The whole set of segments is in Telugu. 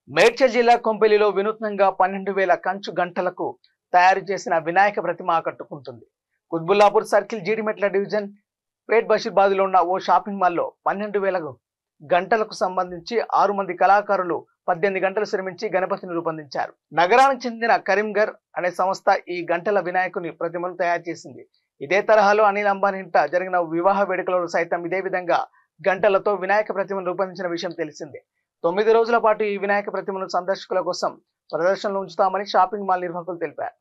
మేడ్చల్ జిల్లా కొంపెలిలో వినూత్నంగా 12,000 కంచు గంటలకు తయారు చేసిన వినాయక ప్రతిమ ఆకట్టుకుంటుంది. కుత్బుల్లాపూర్ సర్కిల్ జీడిమెట్ల డివిజన్ పేట్ బషీర్బాద్లో ఉన్న ఓ షాపింగ్ మాల్లో 12,000 గంటలకు సంబంధించి 6 మంది కళాకారులు 18 గంటలు శ్రమించి గణపతిని రూపొందించారు. నగరానికి చెందిన కరీంగర్ అనే సంస్థ ఈ గంటల వినాయకుని ప్రతిమను తయారు చేసింది. ఇదే తరహాలో అనిల్ అంబానీ ఇంట జరిగిన వివాహ వేడుకలలో సైతం ఇదే విధంగా గంటలతో వినాయక ప్రతిమను రూపొందించిన విషయం తెలిసిందే. 9 రోజుల పాటు ఈ వినాయక ప్రతిమను సందర్శకుల కోసం ప్రదర్శనలో ఉంచుతామని షాపింగ్ మాల్ నిర్వాహకులు తెలిపారు.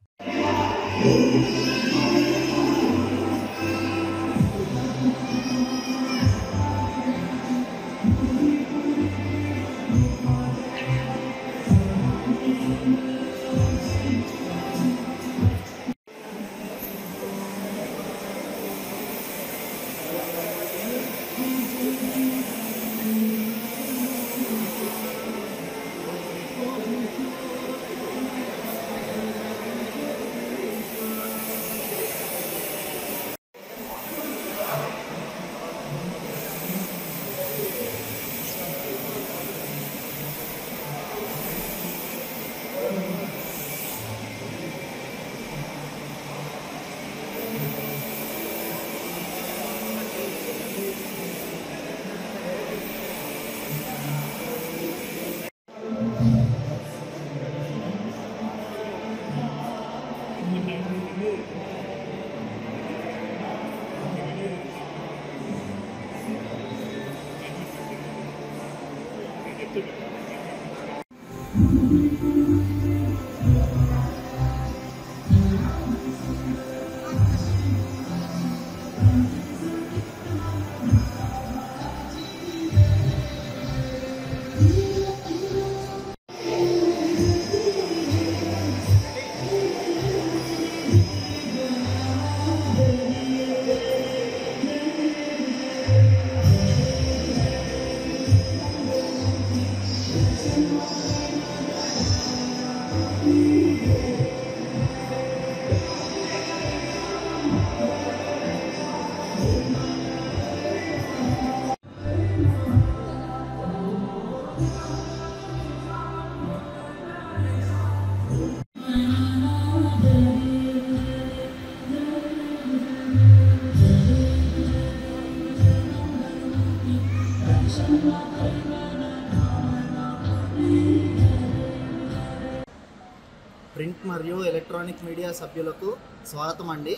ప్రింట్ మరియు ఎలక్ట్రానిక్ మీడియా సభ్యులకు స్వాగతం అండి.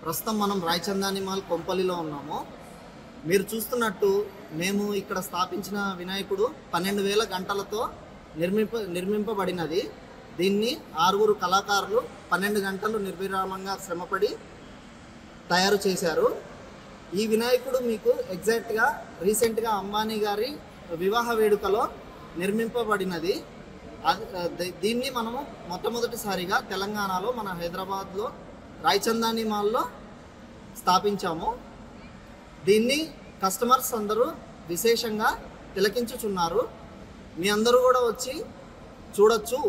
ప్రస్తుతం మనం రాయచందాని మాల్ కొంపల్లిలో ఉన్నాము. మీరు చూస్తున్నట్టు మేము ఇక్కడ స్థాపించిన వినాయకుడు 12,000 గంటలతో నిర్మింపబడినది. దీన్ని 6 కళాకారులు 12 గంటలు నిర్విరామంగా శ్రమపడి తయారు చేశారు. ఈ వినాయకుడు మీకు ఎగ్జాక్ట్గా రీసెంట్గా అంబానీ గారి వివాహ వేడుకలో నిర్మింపబడినది. దీన్ని మనము మొట్టమొదటిసారిగా తెలంగాణలో మన హైదరాబాద్లో రాయచందాని మాల్లో స్థాపించాము. దీన్ని కస్టమర్స్ అందరూ విశేషంగా తిలకించుచున్నారు. మీ అందరూ కూడా వచ్చి చూడొచ్చు.